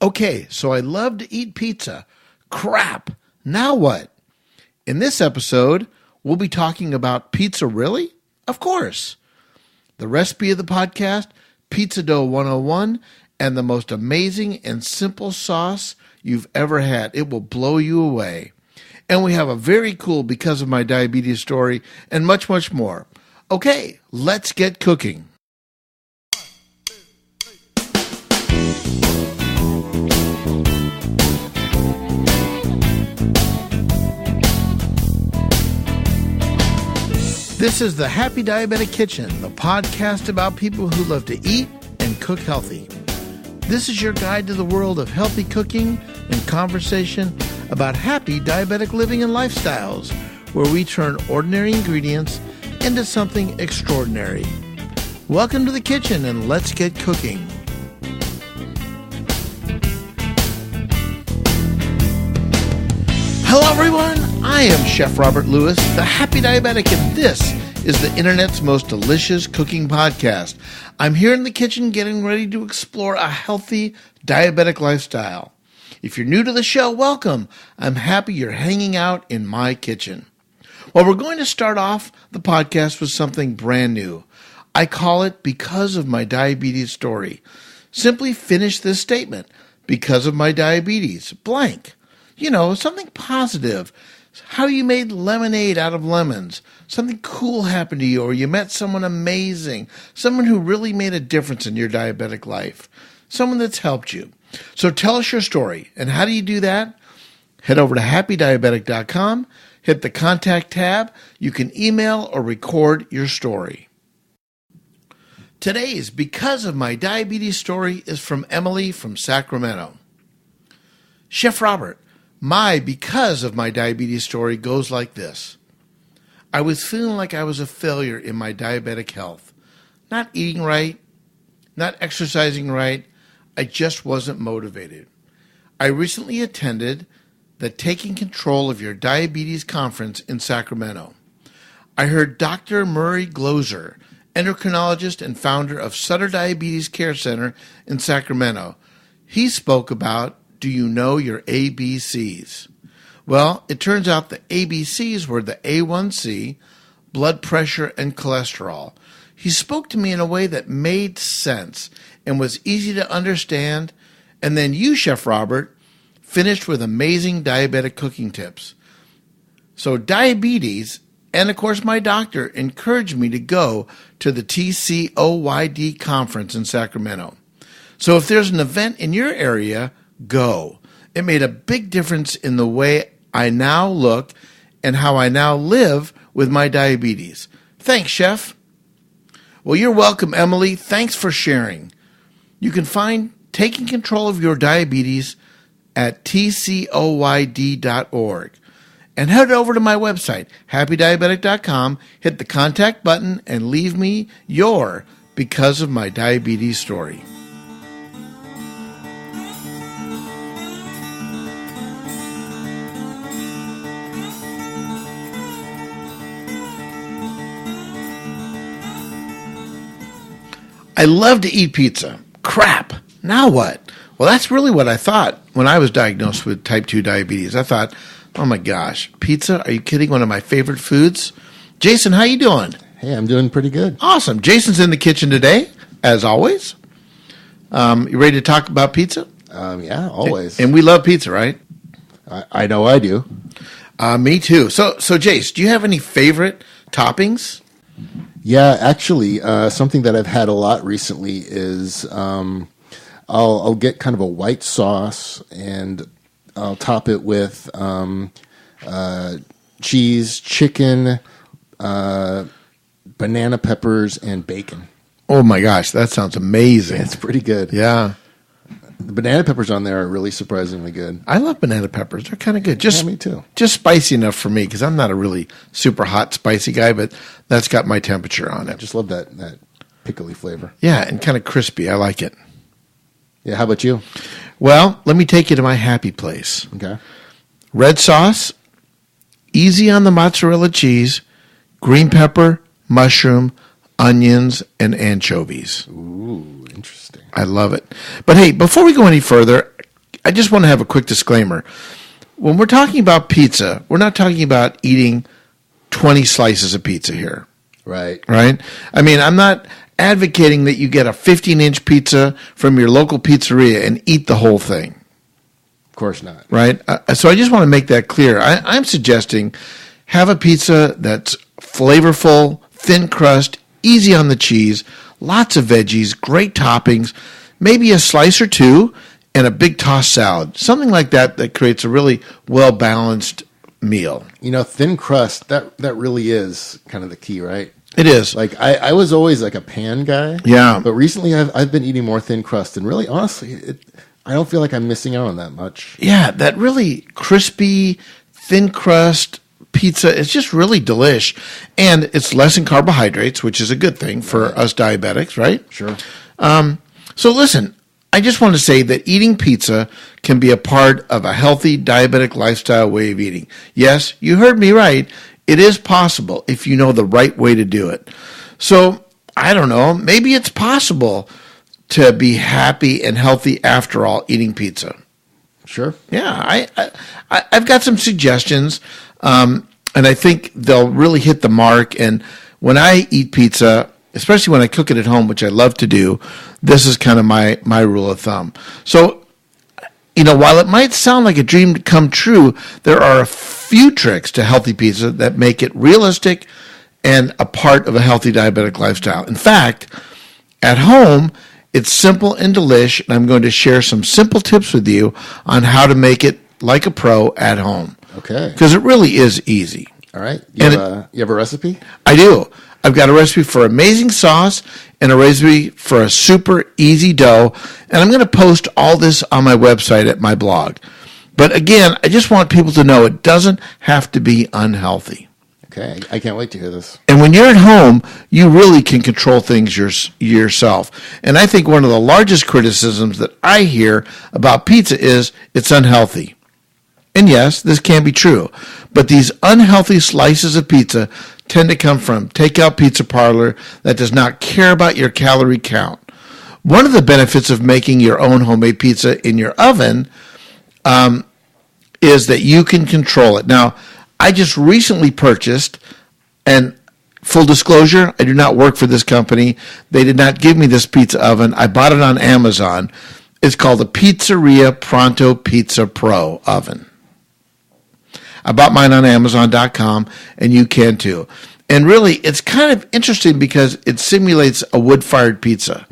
Okay, so I love to eat pizza. Crap. Now what? In this episode, we'll be talking about pizza really? Of course. The recipe of the podcast, Pizza Dough 101, and the most amazing and simple sauce you've ever had. It will blow you away. And we have a very cool because of my diabetes story and much, much more. Okay, let's get cooking. This is the Happy Diabetic Kitchen, the podcast about people who love to eat and cook healthy. This is your guide to the world of healthy cooking and conversation about happy diabetic living and lifestyles, where we turn ordinary ingredients into something extraordinary. Welcome to the kitchen and let's get cooking. Hello everyone, I am Chef Robert Lewis, the Happy Diabetic, and this is the internet's most delicious cooking podcast. I'm here in the kitchen getting ready to explore a healthy diabetic lifestyle. If you're new to the show, welcome. I'm happy you're hanging out in my kitchen. Well, we're going to start off the podcast with something brand new. I call it Because of My Diabetes Story. Simply finish this statement. Because of my diabetes, blank. You know, something positive. How you made lemonade out of lemons. Something cool happened to you, or you met someone amazing. Someone who really made a difference in your diabetic life. Someone that's helped you. So tell us your story. And how do you do that? Head over to happydiabetic.com, hit the contact tab. You can email or record your story. Today's Because of My Diabetes Story is from Emily from Sacramento. Chef Robert, my Because of My Diabetes story goes like this. I was feeling like I was a failure in my diabetic health. Not eating right, not exercising right. I just wasn't motivated. I recently attended the Taking Control of Your Diabetes conference in Sacramento. I heard Dr. Murray Gloser, endocrinologist and founder of Sutter Diabetes Care Center in Sacramento. He spoke about, do you know your ABCs? Well, it turns out the ABCs were the A1C, blood pressure, and cholesterol. He spoke to me in a way that made sense and was easy to understand. And then you, Chef Robert, finished with amazing diabetic cooking tips. So diabetes, and of course my doctor, encouraged me to go to the TCOYD conference in Sacramento. So if there's an event in your area, go. It made a big difference in the way I now look and how I now live with my diabetes. Thanks, Chef. Well, you're welcome, Emily. Thanks for sharing. You can find Taking Control of Your Diabetes at tcoyd.org. And head over to my website, happydiabetic.com, hit the contact button, and leave me your Because of My Diabetes story. I love to eat pizza. Crap. Now what? Well, that's really what I thought when I was diagnosed with type 2 diabetes. I thought, oh my gosh, pizza? Are you kidding? One of my favorite foods. Jason, how you doing? Hey, I'm doing pretty good. Awesome. Jason's in the kitchen today, as always. You ready to talk about pizza? Yeah, always. And we love pizza, right? I know I do. Me too. So, Jace, do you have any favorite toppings? Yeah, actually, something that I've had a lot recently is I'll get kind of a white sauce and I'll top it with cheese, chicken, banana peppers, and bacon. Oh my gosh, that sounds amazing. It's pretty good. Yeah. The banana peppers on there are really surprisingly good. I love banana peppers. They're kind of good. Yeah, me too. Just spicy enough for me because I'm not a really super hot, spicy guy, but that's got my temperature on it. I just love that pickly flavor. Yeah, and kind of crispy. I like it. Yeah, how about you? Well, let me take you to my happy place. Okay. Red sauce, easy on the mozzarella cheese, green pepper, mushroom, onions, and anchovies. Ooh, interesting. I love it. But hey, before we go any further, I just want to have a quick disclaimer. When we're talking about pizza, we're not talking about eating 20 slices of pizza here. Right. Right? I mean, I'm not advocating that you get a 15-inch pizza from your local pizzeria and eat the whole thing. Of course not. Right? So I just want to make that clear. I'm suggesting have a pizza that's flavorful, thin crust, easy on the cheese, lots of veggies, great toppings, maybe a slice or two, and a big tossed salad. Something like that creates a really well-balanced meal. Thin crust, that really is kind of the key, right? It is. Like I was always like a pan guy. Yeah. But recently I've been eating more thin crust, and really, honestly, I don't feel like I'm missing out on that much. Yeah, that really crispy, thin crust pizza is just really delish. And it's less in carbohydrates, which is a good thing for us diabetics, right? Sure. So listen, I just want to say that eating pizza can be a part of a healthy diabetic lifestyle way of eating. Yes, you heard me right. It is possible if you know the right way to do it. So, I don't know, maybe it's possible to be happy and healthy after all eating pizza. Sure. Yeah, I've got some suggestions, and I think they'll really hit the mark. And when I eat pizza, especially when I cook it at home, which I love to do, this is kind of my rule of thumb. So, while it might sound like a dream come true, there are a few tricks to healthy pizza that make it realistic and a part of a healthy diabetic lifestyle. In fact, at home, it's simple and delish, and I'm going to share some simple tips with you on how to make it like a pro at home. Okay. Because it really is easy. All right. You have a recipe? I do. I've got a recipe for amazing sauce and a recipe for a super easy dough. And I'm going to post all this on my website at my blog. But again, I just want people to know it doesn't have to be unhealthy. Okay. I can't wait to hear this. And when you're at home, you really can control things yourself. And I think one of the largest criticisms that I hear about pizza is it's unhealthy. And yes, this can be true. But these unhealthy slices of pizza tend to come from takeout pizza parlor that does not care about your calorie count. One of the benefits of making your own homemade pizza in your oven is that you can control it. Now, I just recently purchased, and full disclosure, I do not work for this company. They did not give me this pizza oven. I bought it on Amazon. It's called the Pizzeria Pronto Pizza Pro oven. I bought mine on Amazon.com, and you can too. And really, it's kind of interesting because it simulates a wood-fired pizza.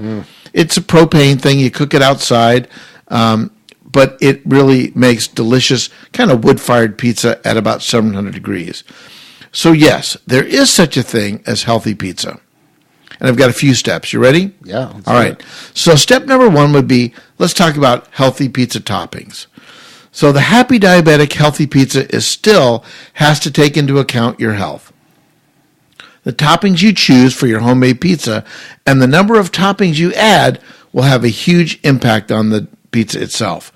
It's a propane thing. You cook it outside, but it really makes delicious kind of wood-fired pizza at about 700 degrees. So yes, there is such a thing as healthy pizza. And I've got a few steps. You ready? Yeah. All right. So step number one would be, let's talk about healthy pizza toppings. So the happy diabetic healthy pizza has to take into account your health. The toppings you choose for your homemade pizza and the number of toppings you add will have a huge impact on the pizza itself.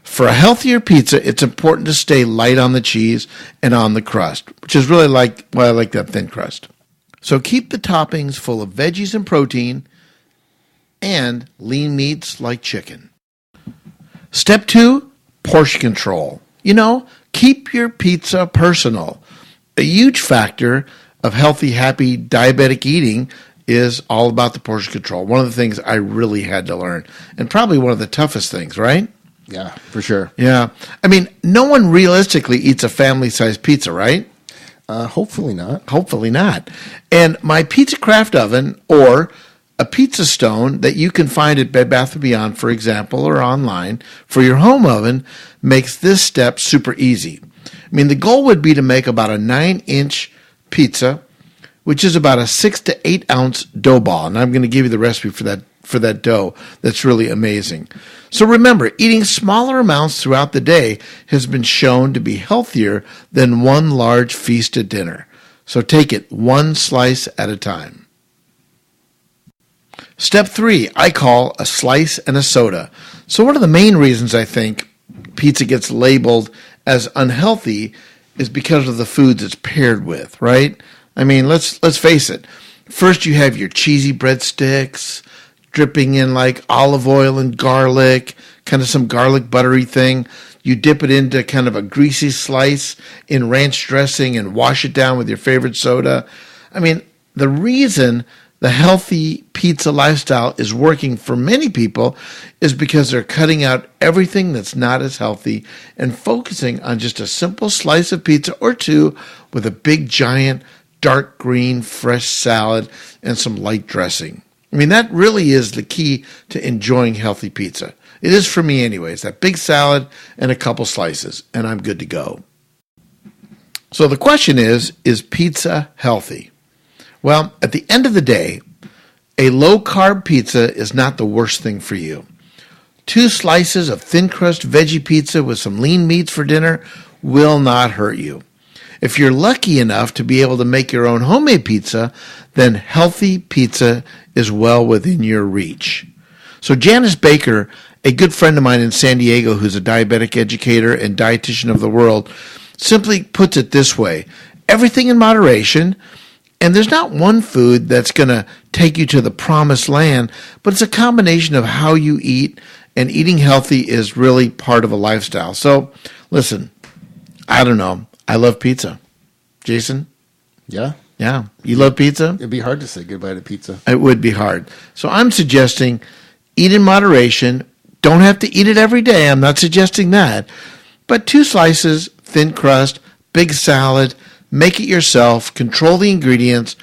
For a healthier pizza, it's important to stay light on the cheese and on the crust, which is really why I like that thin crust. So keep the toppings full of veggies and protein and lean meats like chicken. Step 2, portion control. Keep your pizza personal. A huge factor of healthy, happy, diabetic eating is all about the portion control. One of the things I really had to learn, and probably one of the toughest things, right? Yeah, for sure. Yeah. I mean, no one realistically eats a family-sized pizza, right? Hopefully not. Hopefully not. And my Pizza Craft oven, or a pizza stone that you can find at Bed Bath & Beyond, for example, or online for your home oven, makes this step super easy. I mean, the goal would be to make about a 9-inch pizza, which is about a 6 to 8 ounce dough ball. And I'm going to give you the recipe for that dough. That's really amazing. So remember, eating smaller amounts throughout the day has been shown to be healthier than one large feast at dinner. So take it one slice at a time. Step 3, I call a slice and a soda. So one of the main reasons I think pizza gets labeled as unhealthy is because of the foods it's paired with, right? I mean, let's face it. First, you have your cheesy breadsticks dripping in like olive oil and garlic, kind of some garlic buttery thing. You dip it into kind of a greasy slice in ranch dressing and wash it down with your favorite soda. I mean, the reason the healthy pizza lifestyle is working for many people is because they're cutting out everything that's not as healthy and focusing on just a simple slice of pizza or two with a big, giant, dark green, fresh salad and some light dressing. I mean, that really is the key to enjoying healthy pizza. It is for me anyways, that big salad and a couple slices, and I'm good to go. So the question is pizza healthy? Well, at the end of the day, a low-carb pizza is not the worst thing for you. 2 slices of thin-crust veggie pizza with some lean meats for dinner will not hurt you. If you're lucky enough to be able to make your own homemade pizza, then healthy pizza is well within your reach. So Janice Baker, a good friend of mine in San Diego who's a diabetic educator and dietitian of the world, simply puts it this way: everything in moderation. And there's not one food that's going to take you to the promised land, but it's a combination of how you eat, and eating healthy is really part of a lifestyle. So, listen, I don't know. I love pizza. Jason? Yeah? Yeah. You love pizza? It'd be hard to say goodbye to pizza. It would be hard. So I'm suggesting eat in moderation. Don't have to eat it every day. I'm not suggesting that. But 2 slices, thin crust, big salad. Make it yourself, control the ingredients,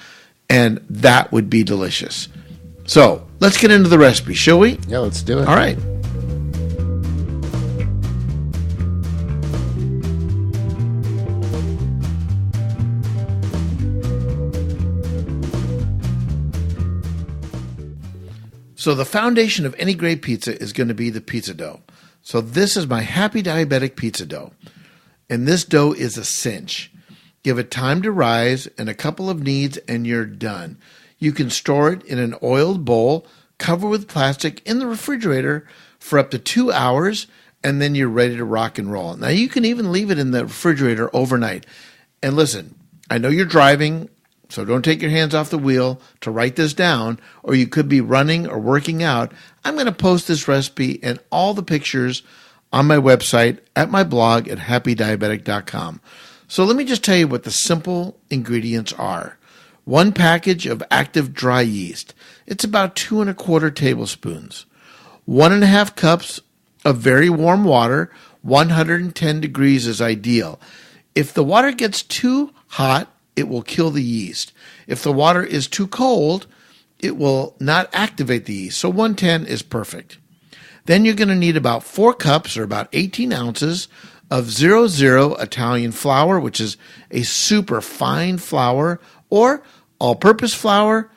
and that would be delicious. So, let's get into the recipe, shall we? Yeah, let's do it. All right. So, the foundation of any great pizza is going to be the pizza dough. So, this is my Happy Diabetic pizza dough. And this dough is a cinch. Give it time to rise and a couple of kneads and you're done. You can store it in an oiled bowl, cover with plastic in the refrigerator for up to 2 hours, and then you're ready to rock and roll. Now, you can even leave it in the refrigerator overnight. And listen, I know you're driving, so don't take your hands off the wheel to write this down, or you could be running or working out. I'm going to post this recipe and all the pictures on my website at my blog at happydiabetic.com. So let me just tell you what the simple ingredients are. 1 package of active dry yeast. It's about 2 1/4 tablespoons. 1 1/2 cups of very warm water. 110 degrees is ideal. If the water gets too hot, it will kill the yeast. If the water is too cold, it will not activate the yeast. So 110 is perfect. Then you're going to need about 4 cups or about 18 ounces of 00 Italian flour, which is a super fine flour, or all-purpose flour,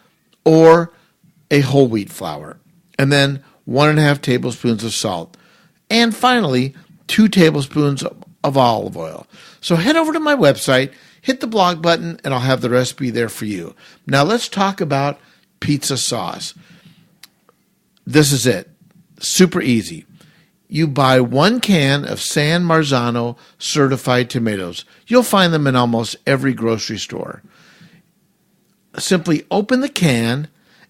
or a whole wheat flour. And then 1 1/2 tablespoons of salt. And finally, 2 tablespoons of olive oil. So head over to my website, hit the blog button, and I'll have the recipe there for you. Now let's talk about pizza sauce. This is it. Super easy. You buy 1 can of San Marzano certified tomatoes. You'll find them in almost every grocery store. Simply open the can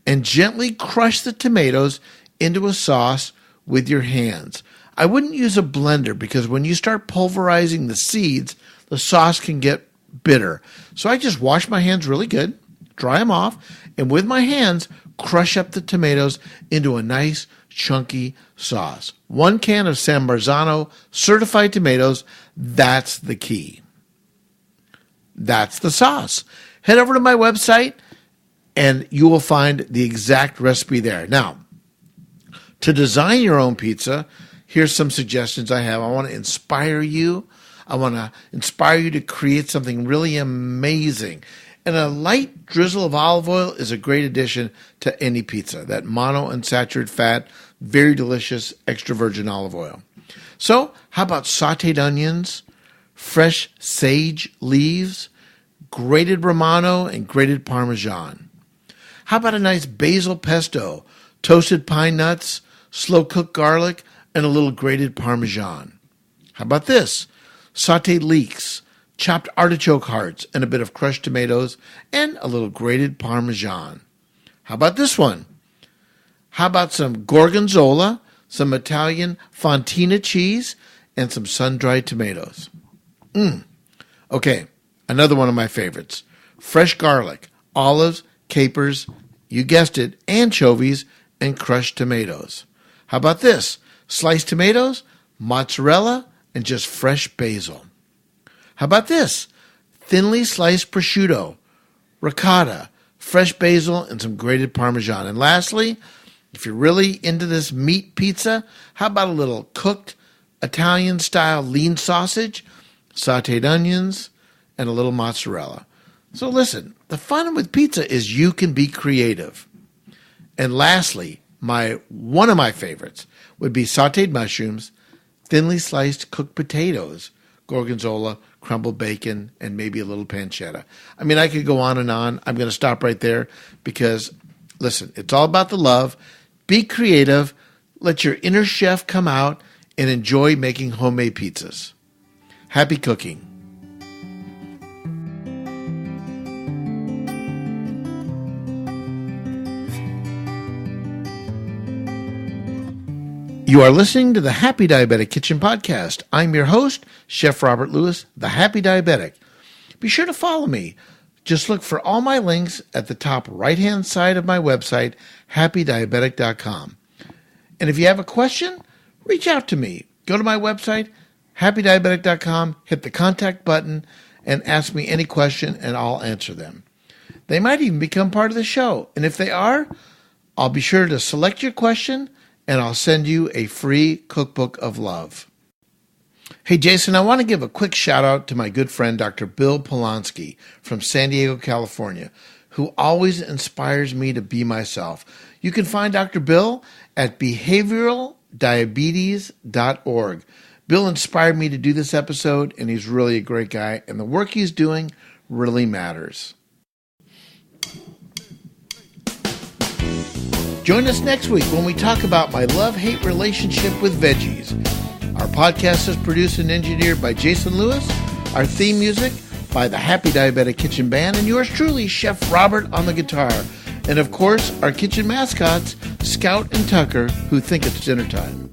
and gently crush the tomatoes into a sauce with your hands. I wouldn't use a blender because when you start pulverizing the seeds, the sauce can get bitter. So I just wash my hands really good, dry them off, and with my hands, crush up the tomatoes into a nice chunky sauce. 1 can of San Marzano certified tomatoes. That's the key. That's the sauce. Head over to my website and you will find the exact recipe there. Now, to design your own pizza, here's some suggestions I have. I want to inspire you. I want to inspire you to create something really amazing. And a light drizzle of olive oil is a great addition to any pizza. That monounsaturated fat, very delicious extra virgin olive oil. So, how about sauteed onions, fresh sage leaves, grated Romano, and grated Parmesan? How about a nice basil pesto, toasted pine nuts, slow-cooked garlic, and a little grated Parmesan? How about this? Sauteed leeks, chopped artichoke hearts, and a bit of crushed tomatoes, and a little grated Parmesan. How about this one? How about some gorgonzola, some Italian fontina cheese, and some sun-dried tomatoes. Okay, another one of my favorites. Fresh garlic, olives, capers, you guessed it, anchovies, and crushed tomatoes. How about this? Sliced tomatoes, mozzarella, and just fresh basil. How about this? Thinly sliced prosciutto, ricotta, fresh basil, and some grated Parmesan. And lastly, if you're really into this meat pizza, how about a little cooked Italian-style lean sausage, sautéed onions, and a little mozzarella? So listen, the fun with pizza is you can be creative. And lastly, one of my favorites would be sautéed mushrooms, thinly sliced cooked potatoes, gorgonzola, crumbled bacon, and maybe a little pancetta. I mean, I could go on and on. I'm going to stop right there because, listen, it's all about the love. Be creative. Let your inner chef come out and enjoy making homemade pizzas. Happy cooking. You are listening to the Happy Diabetic Kitchen Podcast. I'm your host, Chef Robert Lewis, the Happy Diabetic. Be sure to follow me. Just look for all my links at the top right-hand side of my website, happydiabetic.com. And if you have a question, reach out to me. Go to my website, happydiabetic.com, hit the contact button, and ask me any question, and I'll answer them. They might even become part of the show. And if they are, I'll be sure to select your question, and I'll send you a free cookbook of love. Hey, Jason, I want to give a quick shout out to my good friend, Dr. Bill Polanski from San Diego, California, who always inspires me to be myself. You can find Dr. Bill at behavioraldiabetes.org. Bill inspired me to do this episode, and he's really a great guy, and the work he's doing really matters. Join us next week when we talk about my love-hate relationship with veggies. Our podcast is produced and engineered by Jason Lewis. Our theme music by the Happy Diabetic Kitchen Band, and yours truly, Chef Robert on the guitar. And of course, our kitchen mascots, Scout and Tucker, who think it's dinner time.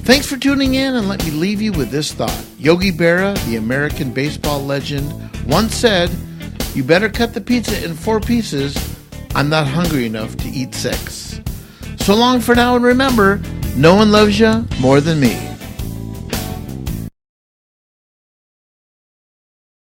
Thanks for tuning in, and let me leave you with this thought. Yogi Berra, the American baseball legend, once said, "You better cut the pizza in 4 pieces. I'm not hungry enough to eat 6. So long for now, and remember, no one loves you more than me.